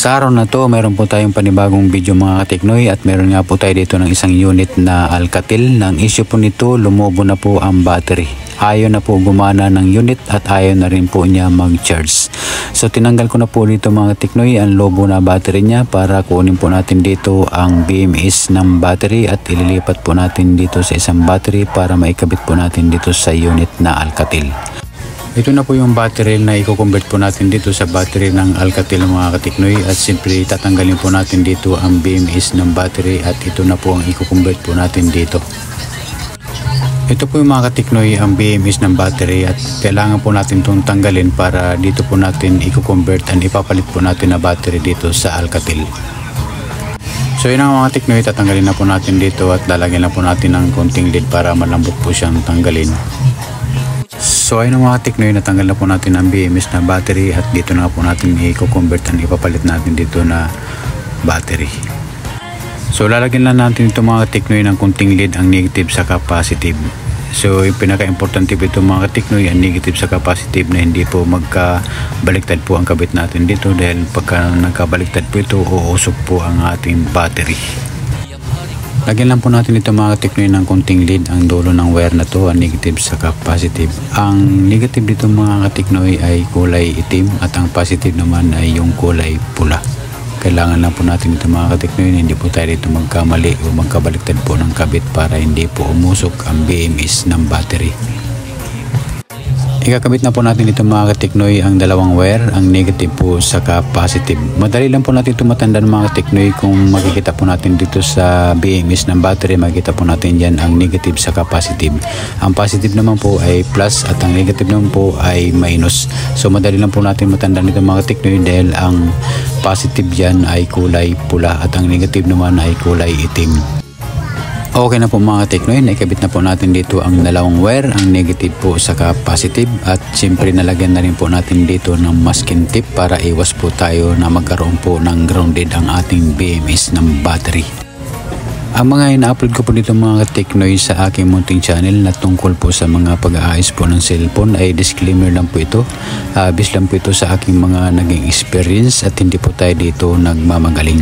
Sa araw na to, meron po tayong panibagong video mga katiknoy at meron nga po tayo dito ng isang unit na Alcatel. Nang issue po nito, lumobo na po ang battery. Ayaw na po gumana ng unit at ayaw na rin po niya mag-charge. So tinanggal ko na po dito mga katiknoy ang lobo na battery niya para kunin po natin dito ang BMS ng battery at ililipat po natin dito sa isang battery para maikabit po natin dito sa unit na Alcatel. Ito na po yung battery na i-convert po natin dito sa battery ng Alcatel mga katiknoy at simply tatanggalin po natin dito ang BMS ng battery at ito na po ang i-convert po natin dito. Ito po yung mga katiknoy ang BMS ng battery at kailangan po natin itong tanggalin para dito po natin i-convert and ipapalit po natin na battery dito sa Alcatel. So yun ang mga katiknoy, tatanggalin na po natin dito at lalagyan na po natin ng konting lid para malambot po siyang tanggalin. So ayun ang mga katiknoy, natanggal na po natin ang BMS na battery at dito na po natin i-convert and ipapalit natin dito na battery. So lalagyan lang natin ito mga katiknoy ng kunting lead ang negative sa positive. So yung pinaka-importante po ito mga katiknoy, ang negative sa positive na hindi po magkabaliktad po ang kabit natin dito dahil pagka nagkabaliktad po ito, uusok po ang ating battery. Lagyan lang po natin ito mga katiknoy ng kunting lead ang dulo ng wire na to, ang negative saka positive. Ang negative dito mga katiknoy ay kulay itim at ang positive naman ay yung kulay pula. Kailangan lang po natin ito mga katiknoy, hindi po tayo dito magkamali o magkabaliktad po ng kabit para hindi po umusok ang BMS ng battery. Ikakabit na po natin ito mga katiknoy ang dalawang wire, ang negative po saka positive. Madali lang po natin ito matandaan mga katiknoy kung makikita po natin dito sa BMS ng battery, makikita po natin dyan ang negative saka positive. Ang positive naman po ay plus at ang negative naman po ay minus. So madali lang po natin matandaan ito mga katiknoy dahil ang positive dyan ay kulay pula at ang negative naman ay kulay itim. Okay na po mga katiknoy, naikabit na po natin dito ang dalawang wire, ang negative po saka positive at siyempre nalagyan na rin po natin dito ng masking tape para iwas po tayo na magkaroon po ng grounded ang ating BMS ng battery. Ang mga ina-upload ko po dito mga katiknoy sa aking munting channel na tungkol po sa mga pag-aayos po ng cellphone ay disclaimer lang po ito. Based lang po ito sa aking mga naging experience at hindi po tayo dito nagmamagaling.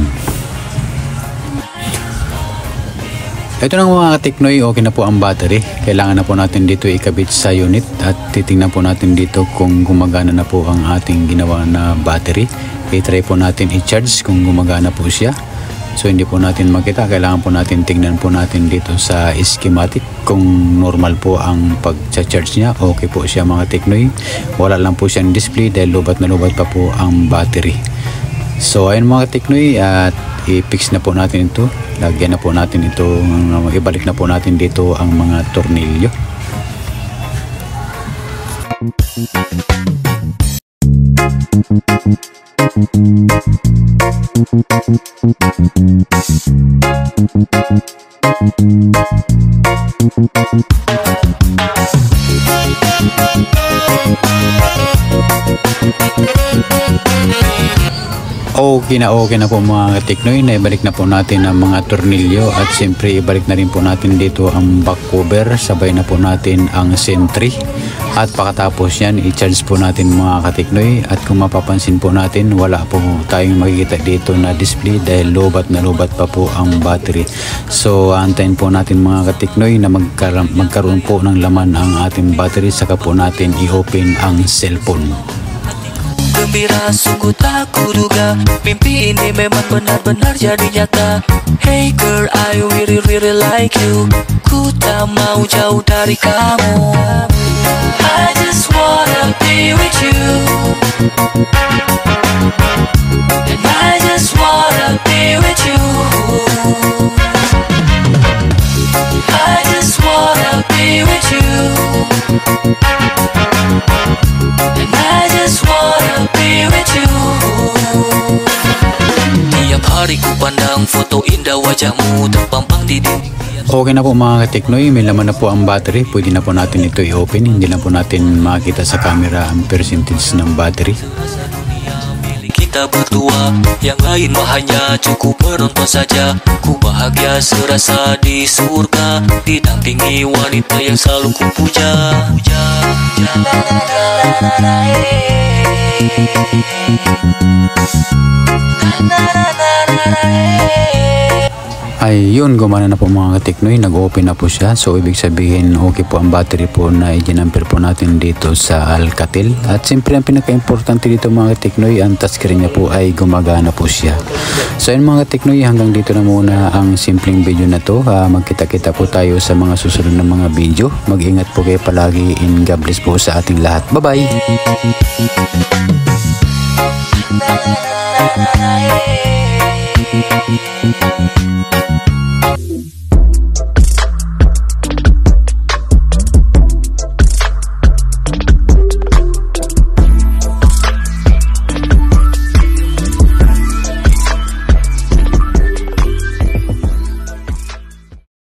Ito na mga katiknoy, okay na po ang battery. Kailangan na po natin dito ikabit sa unit at titingnan po natin dito kung gumagana na po ang ating ginawa na battery. I-try po natin i-charge kung gumagana po siya. So hindi po natin makita, kailangan po natin tingnan po natin dito sa schematic kung normal po ang pag-charge niya. Okay po siya mga katiknoy. Wala lang po siyang display dahil lubat na lubat pa po ang battery. So ayun mga katiknoy at i-fix na po natin ito. Lagyan na po natin ito, ibalik na po natin dito ang mga tornilyo. Okay na po mga katiknoy, na ibalik na po natin ang mga tornilyo at siyempre ibalik na rin po natin dito ang back cover, sabay na po natin ang sentry at pakatapos yan i-charge po natin mga katiknoy at kung mapapansin po natin wala po tayong makikita dito na display dahil lobat na lobat pa po ang battery. So antayin po natin mga katiknoy na magkaroon po ng laman ang ating battery saka po natin i-open ang cellphone. Gembira sungguh tak kuduga, mimpi ini memang benar-benar jadi nyata. Hey girl, I really like you. Ku tak mau jauh dari kamu. I just wanna be with you. And I just wanna be with you. I just wanna be with you. And I just wanna be with you. Tiap hari ku pandang foto indah wajahmu terpampang di dinding. Okay na po mga katiknoy, may laman na po ang battery. Pwede na po natin ito i-open. Hindi na po natin makita sa camera ang percentage ng battery. kita berdua. Yang lain mah hanya cukup menonton saja. Ku bahagia serasa di surga, didampingi wanita yang selalu ku puja. Ayun, gumana na po mga katiknoy, nag-open na po siya. So ibig sabihin okay po ang battery po na i-jumper po natin dito sa Alcatel. At siyempre ang pinaka-importante dito mga katiknoy, ang touchscreen niya po ay gumagana po siya. So ayun mga katiknoy, hanggang dito na muna ang simpleng video na to. Magkita-kita po tayo sa mga susunod na mga video. Mag-ingat po kayo palagi, and God bless po sa ating lahat. Bye-bye! Thank you.